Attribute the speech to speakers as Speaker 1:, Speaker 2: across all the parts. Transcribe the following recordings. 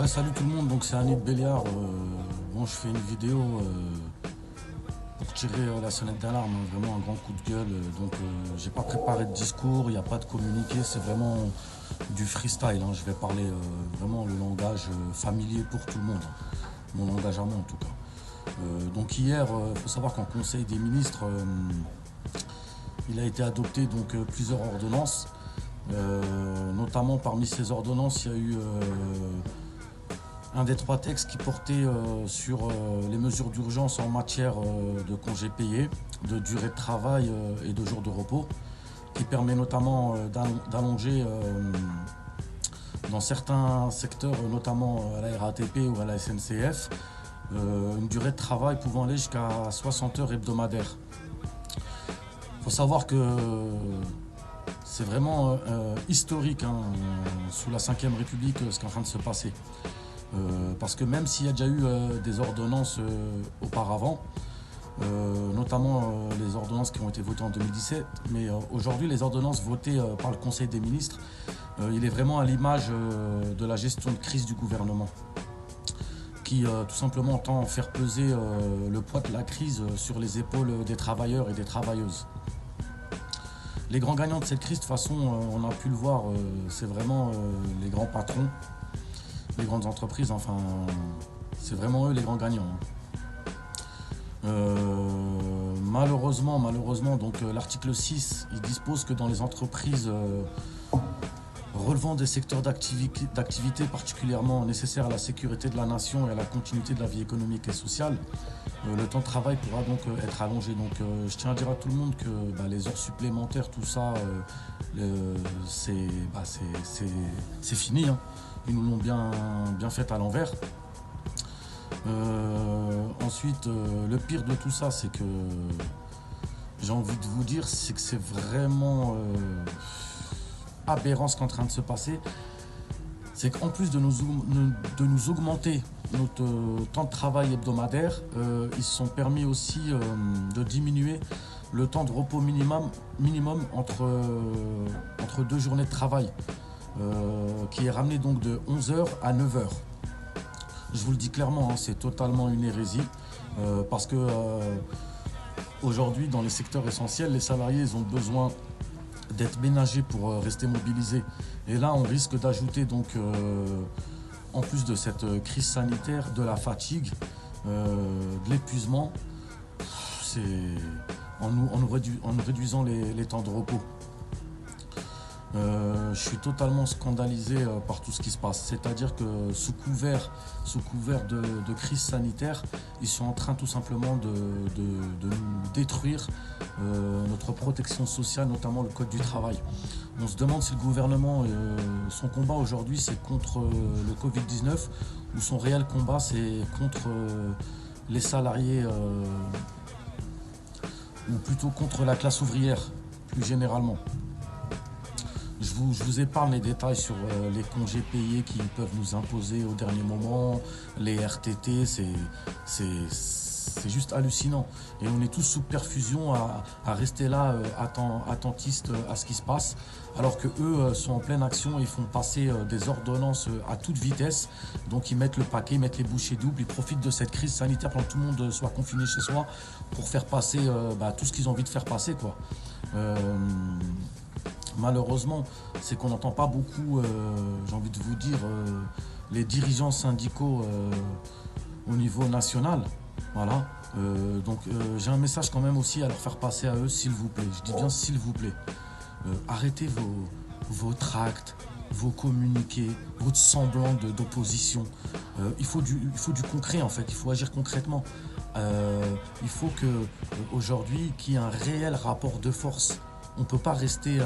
Speaker 1: Ouais, salut tout le monde, donc c'est Annie de Béliard. Bon, je fais une vidéo pour tirer la sonnette d'alarme, hein, vraiment un grand coup de gueule. J'ai pas préparé de discours, il n'y a pas de communiqué, c'est vraiment du freestyle, hein. Je vais parler vraiment le langage familier pour tout le monde, hein. Mon langage à moi en tout cas. Donc hier, il faut savoir qu'en Conseil des ministres, il a été adopté plusieurs ordonnances. Notamment parmi ces ordonnances, il y a eu un des trois textes qui portait sur les mesures d'urgence en matière de congés payés, de durée de travail et de jours de repos, qui permet notamment d'allonger dans certains secteurs, notamment à la RATP ou à la SNCF, une durée de travail pouvant aller jusqu'à 60 heures hebdomadaires. Il faut savoir que c'est vraiment historique, hein, sous la Ve République, ce qui est en train de se passer. Parce que même s'il y a déjà eu des ordonnances auparavant, notamment les ordonnances qui ont été votées en 2017, mais aujourd'hui les ordonnances votées par le Conseil des ministres, il est vraiment à l'image de la gestion de crise du gouvernement, qui tout simplement entend faire peser le poids de la crise sur les épaules des travailleurs et des travailleuses. Les grands gagnants de cette crise, de toute façon, on a pu le voir, c'est vraiment les grands patrons, les grandes entreprises, enfin, c'est vraiment eux les grands gagnants, hein. Malheureusement, l'article 6, il dispose que dans les entreprises relevant des secteurs d'activité particulièrement nécessaires à la sécurité de la nation et à la continuité de la vie économique et sociale, le temps de travail pourra donc être allongé. Je tiens à dire à tout le monde que les heures supplémentaires, tout ça, c'est fini, hein. Ils nous l'ont bien fait à l'envers. Ensuite, le pire de tout ça, c'est que j'ai envie de vous dire, c'est que c'est vraiment aberrant ce qui est en train de se passer. C'est qu'en plus de nous augmenter notre temps de travail hebdomadaire, ils se sont permis aussi de diminuer le temps de repos minimum entre deux journées de travail, qui est ramené donc de 11 heures à 9 heures. Je vous le dis clairement, hein, c'est totalement une hérésie, parce que aujourd'hui, dans les secteurs essentiels, les salariés ils ont besoin d'être ménagés pour rester mobilisés. Et là, on risque d'ajouter en plus de cette crise sanitaire, de la fatigue, de l'épuisement, en nous réduisant les temps de repos. Je suis totalement scandalisé par tout ce qui se passe. C'est-à-dire que sous couvert de crise sanitaire, ils sont en train tout simplement de nous détruire notre protection sociale, notamment le code du travail. On se demande si le gouvernement, son combat aujourd'hui, c'est contre le Covid-19 ou son réel combat, c'est contre les salariés, ou plutôt contre la classe ouvrière, plus généralement. Je vous épargne les détails sur les congés payés qu'ils peuvent nous imposer au dernier moment, les RTT, c'est juste hallucinant. Et on est tous sous perfusion à rester là, attentistes à ce qui se passe, alors que eux sont en pleine action et font passer des ordonnances à toute vitesse. Donc ils mettent le paquet, ils mettent les bouchées doubles, ils profitent de cette crise sanitaire pendant que tout le monde soit confiné chez soi pour faire passer tout ce qu'ils ont envie de faire passer, quoi. Malheureusement, c'est qu'on n'entend pas beaucoup, j'ai envie de vous dire, les syndicaux au niveau national. Voilà. J'ai un message quand même aussi à leur faire passer à eux, s'il vous plaît. Je dis bien s'il vous plaît. Arrêtez vos tracts, vos communiqués, votre semblant d'opposition. Il faut du concret en fait, il faut agir concrètement. Il faut qu'aujourd'hui, qu'il y ait un réel rapport de force. On ne peut pas rester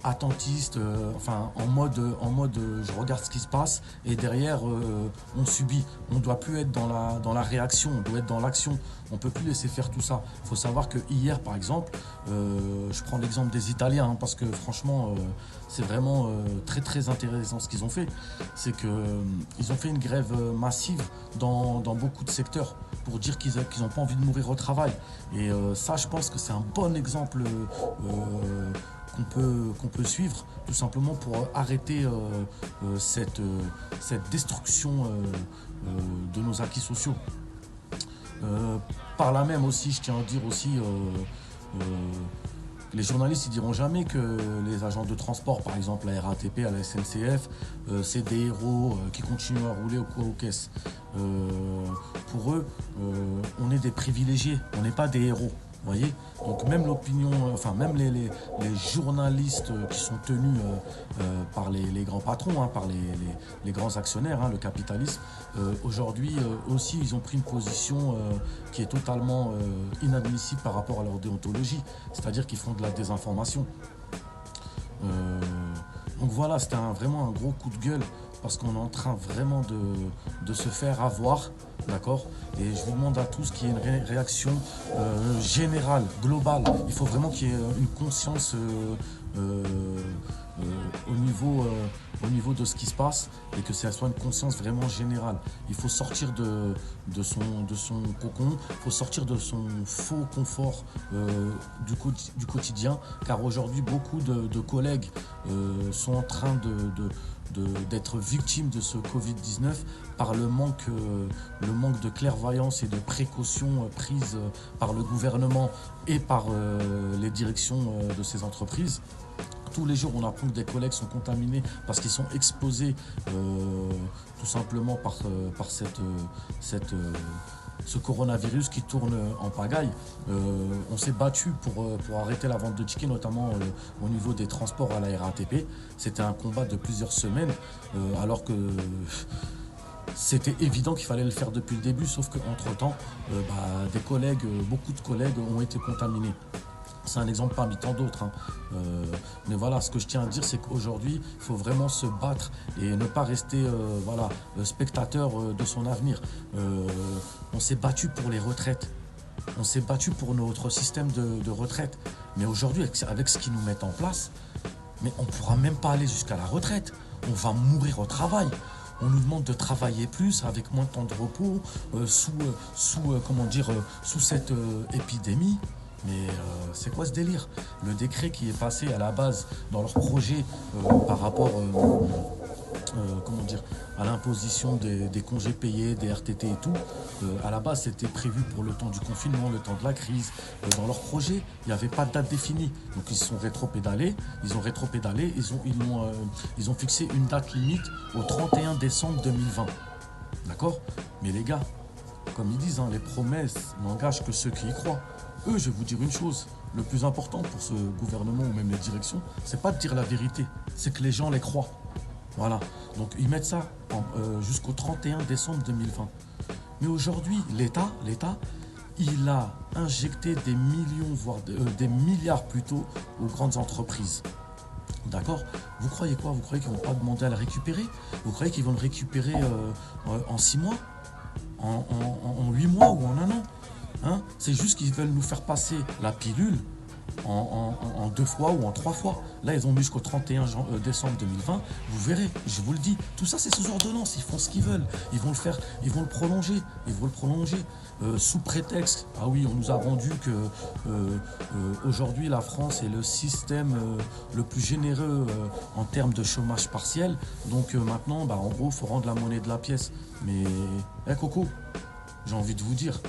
Speaker 1: attentiste, en mode je regarde ce qui se passe et derrière on subit. On ne doit plus être dans la réaction, on doit être dans l'action. On ne peut plus laisser faire tout ça. Il faut savoir que hier par exemple, je prends l'exemple des Italiens, hein, parce que franchement c'est vraiment très très intéressant ce qu'ils ont fait. C'est qu'ils ont fait une grève massive dans beaucoup de secteurs pour dire qu'ils n'ont pas envie de mourir au travail. Et ça, je pense que c'est un bon exemple qu'on peut suivre, tout simplement pour arrêter cette destruction de nos acquis sociaux. Par là même aussi, je tiens à dire aussi, les journalistes, ils diront jamais que les agents de transport, par exemple la RATP, à la SNCF, c'est des héros qui continuent à rouler aux caisses. Pour eux, on est des privilégiés, on n'est pas des héros. Vous voyez, donc même l'opinion, enfin même les journalistes qui sont tenus par les grands patrons, hein, par les grands actionnaires, hein, le capitalisme, aujourd'hui aussi ils ont pris une position qui est totalement inadmissible par rapport à leur déontologie, c'est-à-dire qu'ils font de la désinformation. Donc voilà, c'était vraiment un gros coup de gueule parce qu'on est en train vraiment de se faire avoir, d'accord. Et je vous demande à tous qu'il y ait une réaction générale, globale. Il faut vraiment qu'il y ait une conscience au niveau de ce qui se passe et que ça soit une conscience vraiment générale. Il faut sortir de son cocon, il faut sortir de son faux confort du quotidien, car aujourd'hui beaucoup de collègues sont en train d'être victimes de ce Covid-19 par le manque de clairvoyance et de précautions prises par le gouvernement et par les directions de ces entreprises. Tous les jours, on apprend que des collègues sont contaminés parce qu'ils sont exposés tout simplement par ce coronavirus qui tourne en pagaille. On s'est battu pour arrêter la vente de tickets, notamment au niveau des transports à la RATP. C'était un combat de plusieurs semaines, alors que c'était évident qu'il fallait le faire depuis le début, sauf qu'entre-temps, beaucoup de collègues ont été contaminés. C'est un exemple parmi tant d'autres, hein. Mais voilà, ce que je tiens à dire, c'est qu'aujourd'hui, il faut vraiment se battre et ne pas rester spectateur de son avenir. On s'est battu pour les retraites. On s'est battu pour notre système de retraite. Mais aujourd'hui, avec ce qu'ils nous mettent en place, mais on ne pourra même pas aller jusqu'à la retraite. On va mourir au travail. On nous demande de travailler plus, avec moins de temps de repos, sous cette épidémie. Mais c'est quoi ce délire? Le décret qui est passé à la base dans leur projet par rapport à l'imposition des congés payés, des RTT et tout, à la base c'était prévu pour le temps du confinement, le temps de la crise. Dans leur projet, il n'y avait pas de date définie. Donc ils se sont rétropédalés, ils ont fixé une date limite au 31 décembre 2020. D'accord? Mais les gars, comme ils disent, hein, les promesses n'engagent que ceux qui y croient. Eux, je vais vous dire une chose, le plus important pour ce gouvernement ou même les directions, c'est pas de dire la vérité, c'est que les gens les croient. Voilà, donc ils mettent ça jusqu'au 31 décembre 2020. Mais aujourd'hui, l'État, il a injecté des millions, voire des milliards plutôt, aux grandes entreprises. D'accord? Vous croyez quoi? Vous croyez qu'ils vont pas demander à le récupérer? Vous croyez qu'ils vont le récupérer en 6 mois? En 8 mois ou en 1 an? Hein, c'est juste qu'ils veulent nous faire passer la pilule en 2 fois ou en 3 fois. Là, ils ont mis jusqu'au 31 décembre 2020. Vous verrez, je vous le dis, tout ça c'est sous ordonnance. Ils font ce qu'ils veulent. Ils vont le faire, ils vont le prolonger. Sous prétexte. Ah oui, on nous a vendu que aujourd'hui la France est le système le plus généreux en termes de chômage partiel. Donc maintenant, en gros, il faut rendre la monnaie de la pièce. Mais, Coco, j'ai envie de vous dire,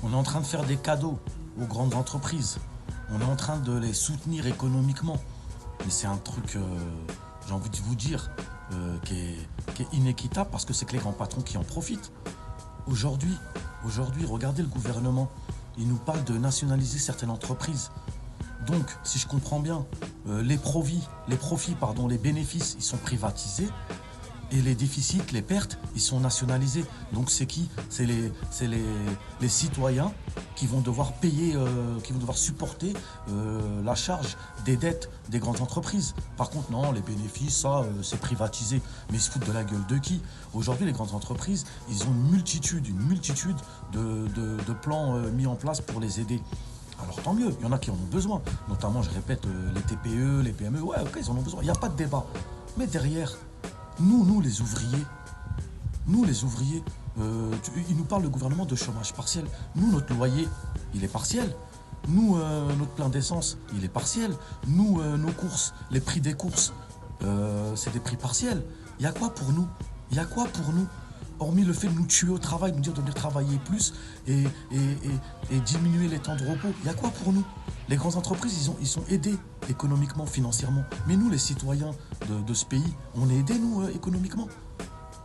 Speaker 1: on est en train de faire des cadeaux aux grandes entreprises. On est en train de les soutenir économiquement. Mais c'est un truc, j'ai envie de vous dire, qui est inéquitable parce que c'est que les grands patrons qui en profitent. Aujourd'hui, regardez le gouvernement. Il nous parle de nationaliser certaines entreprises. Donc, si je comprends bien, les bénéfices, ils sont privatisés. Et les déficits, les pertes, ils sont nationalisés. Donc c'est qui? C'est les citoyens qui vont devoir payer, qui vont devoir supporter la charge des dettes des grandes entreprises. Par contre, non, les bénéfices, ça, c'est privatisé. Mais ils se foutent de la gueule de qui? Aujourd'hui, les grandes entreprises, ils ont une multitude de plans mis en place pour les aider. Alors tant mieux, il y en a qui en ont besoin. Notamment, je répète, les TPE, les PME, ouais, ok, ils en ont besoin. Il n'y a pas de débat. Mais derrière, nous les ouvriers, il nous parle le gouvernement de chômage partiel. Nous, notre loyer, il est partiel. Nous, notre plein d'essence, il est partiel. Nous, nos courses, les prix des courses, c'est des prix partiels. Il y a quoi pour nous? Il y a quoi pour nous? Hormis le fait de nous tuer au travail, de nous dire de venir travailler plus et diminuer les temps de repos. Il y a quoi pour nous? Les grandes entreprises, ils sont aidés économiquement, financièrement. Mais nous, les citoyens de ce pays, on est aidés, nous, économiquement.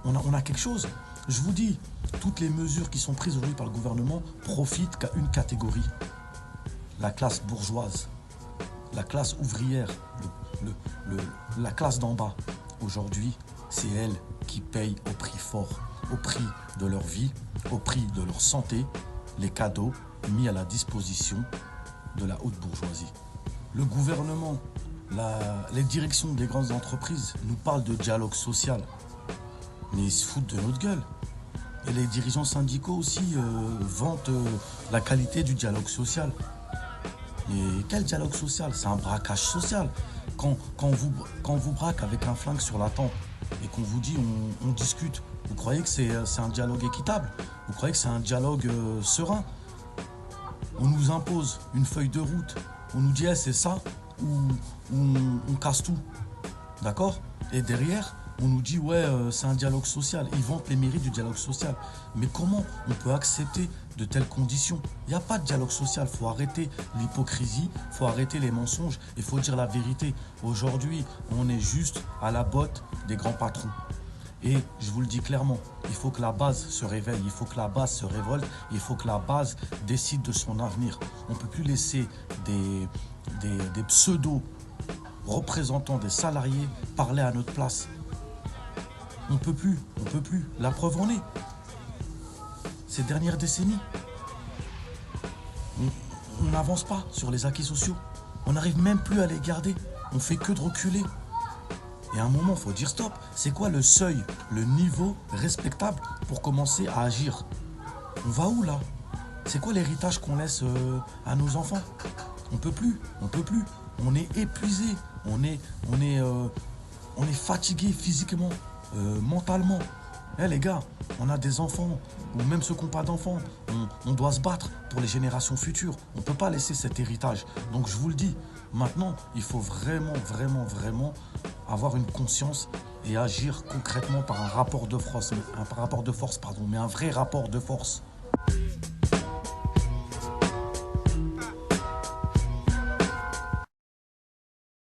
Speaker 1: On a quelque chose. Je vous dis, toutes les mesures qui sont prises aujourd'hui par le gouvernement profitent qu'à une catégorie. La classe bourgeoise, la classe ouvrière, la classe d'en bas. Aujourd'hui, c'est elle qui paye au prix fort, au prix de leur vie, au prix de leur santé, les cadeaux mis à la disposition de la haute bourgeoisie. Le gouvernement, les directions des grandes entreprises nous parlent de dialogue social, mais ils se foutent de notre gueule. Et les dirigeants syndicaux aussi vantent la qualité du dialogue social. Mais quel dialogue social? C'est un braquage social. Quand on vous braque avec un flingue sur la tempe et qu'on vous dit on discute, vous croyez que c'est un dialogue équitable? Vous croyez que c'est un dialogue serein? On nous impose une feuille de route. On nous dit c'est ça ou on casse tout. D'accord? Et derrière, on nous dit ouais c'est un dialogue social. Ils vantent les mérites du dialogue social. Mais comment on peut accepter de telles conditions? Il n'y a pas de dialogue social. Il faut arrêter l'hypocrisie, il faut arrêter les mensonges, il faut dire la vérité. Aujourd'hui, on est juste à la botte des grands patrons. Et je vous le dis clairement, il faut que la base se réveille, il faut que la base se révolte, il faut que la base décide de son avenir. On ne peut plus laisser des pseudo-représentants des salariés parler à notre place. On peut plus. La preuve en est. Ces dernières décennies, on n'avance pas sur les acquis sociaux. On n'arrive même plus à les garder. On fait que de reculer. Et à un moment, il faut dire stop. C'est quoi le seuil, le niveau respectable pour commencer à agir? On va où là? C'est quoi l'héritage qu'on laisse à nos enfants? On peut plus. On est épuisé. On est fatigué physiquement, mentalement. Les gars, on a des enfants, ou même ceux qui n'ont pas d'enfants. On doit se battre pour les générations futures. On ne peut pas laisser cet héritage. Donc je vous le dis, maintenant, il faut vraiment avoir une conscience et agir concrètement par un rapport de force, mais un vrai rapport de force.